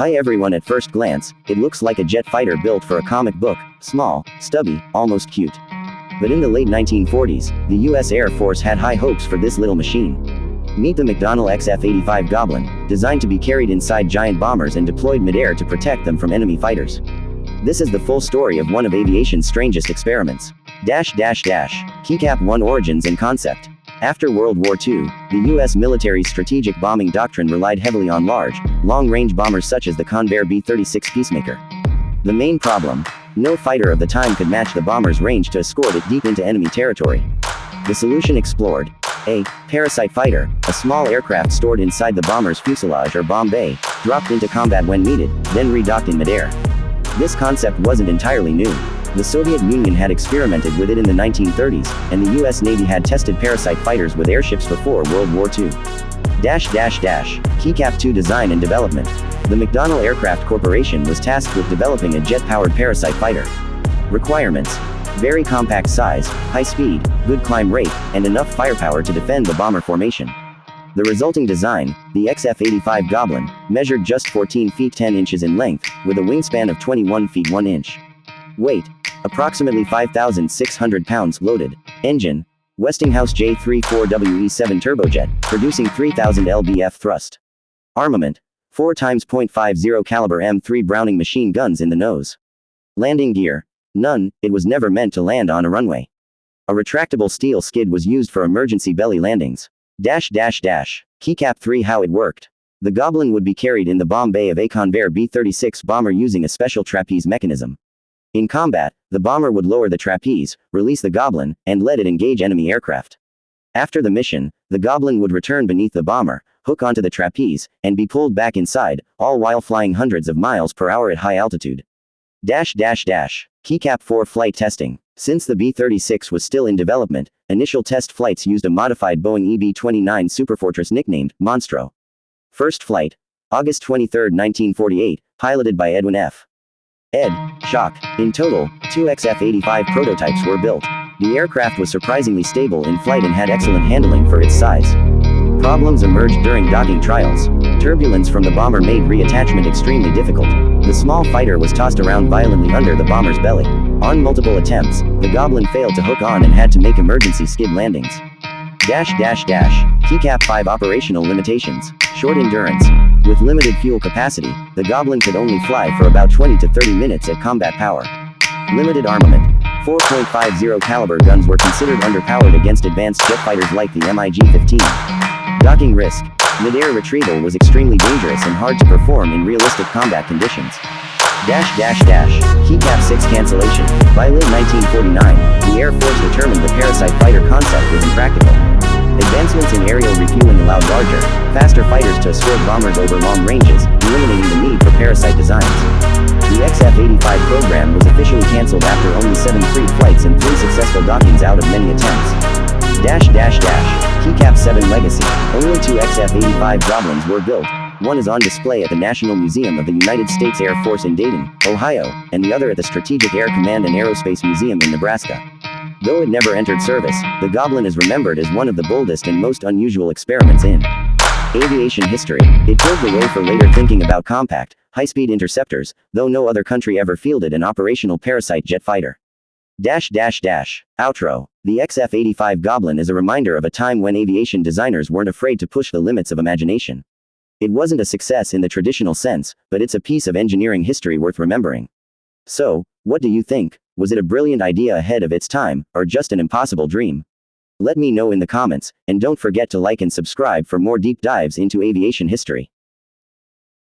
Hi everyone. At first glance, it looks like a jet fighter built for a comic book, small, stubby, almost cute. But in the late 1940s, the US Air Force had high hopes for this little machine. Meet the McDonnell F-85 Goblin, designed to be carried inside giant bombers and deployed midair to protect them from enemy fighters. This is the full story of one of aviation's strangest experiments. Keycap 1 Origins and Concept. After World War II, the U.S. military's strategic bombing doctrine relied heavily on large, long-range bombers such as the Convair B-36 Peacemaker. The main problem? No fighter of the time could match the bomber's range to escort it deep into enemy territory. The solution explored: A. Parasite fighter, a small aircraft stored inside the bomber's fuselage or bomb bay, dropped into combat when needed, then redocked in midair. This concept wasn't entirely new. The Soviet Union had experimented with it in the 1930s, and the US Navy had tested parasite fighters with airships before World War II. Keycap 2 Design and Development. The McDonnell Aircraft Corporation was tasked with developing a jet-powered parasite fighter. Requirements: very compact size, high speed, good climb rate, and enough firepower to defend the bomber formation. The resulting design, the XF-85 Goblin, measured just 14 feet 10 inches in length, with a wingspan of 21 feet 1 inch. Weight: approximately 5,600 pounds. Loaded engine: Westinghouse J34WE7 turbojet, producing 3,000 lb-f thrust. Armament: 4 x .50 caliber M3 Browning machine guns in the nose. Landing gear: none, it was never meant to land on a runway. A retractable steel skid was used for emergency belly landings. Keycap 3 How it worked. The Goblin would be carried in the bomb bay of a Convair B-36 bomber using a special trapeze mechanism. In combat, the bomber would lower the trapeze, release the Goblin, and let it engage enemy aircraft. After the mission, the Goblin would return beneath the bomber, hook onto the trapeze, and be pulled back inside, all while flying hundreds of miles per hour at high altitude. Keycap 4 Flight Testing. Since the B-36 was still in development, initial test flights used a modified Boeing EB-29 Superfortress nicknamed Monstro. First flight: August 23, 1948, piloted by Edwin F. Schock. In total, 2 XF-85 prototypes were built. The aircraft was surprisingly stable in flight and had excellent handling for its size. Problems emerged during docking trials. Turbulence from the bomber made reattachment extremely difficult. The small fighter was tossed around violently under the bomber's belly. On multiple attempts, the Goblin failed to hook on and had to make emergency skid landings. Keycap 5 Operational Limitations. Short endurance. With limited fuel capacity, the Goblin could only fly for about 20 to 30 minutes at combat power. Limited armament. 4.50 caliber guns were considered underpowered against advanced jet fighters like the MiG-15. Docking risk. Mid-air retrieval was extremely dangerous and hard to perform in realistic combat conditions. Keycap 6 Cancellation. By late 1949, the Air Force determined the parasite fighter concept was impractical. Advancements in aerial refueling allowed larger, faster fighters to escort bombers over long ranges, eliminating the need for parasite designs. The XF-85 program was officially cancelled after only 7 free flights and 3 successful dockings out of many attempts. Keycap 7 Legacy. Only 2 XF-85 Goblins were built. One is on display at the National Museum of the United States Air Force in Dayton, Ohio, and the other at the Strategic Air Command and Aerospace Museum in Nebraska. Though it never entered service, the Goblin is remembered as one of the boldest and most unusual experiments in aviation history. It paved the way for later thinking about compact, high-speed interceptors, though no other country ever fielded an operational parasite jet fighter. Outro. The XF-85 Goblin is a reminder of a time when aviation designers weren't afraid to push the limits of imagination. It wasn't a success in the traditional sense, but it's a piece of engineering history worth remembering. So, what do you think? Was it a brilliant idea ahead of its time, or just an impossible dream? Let me know in the comments, and don't forget to like and subscribe for more deep dives into aviation history.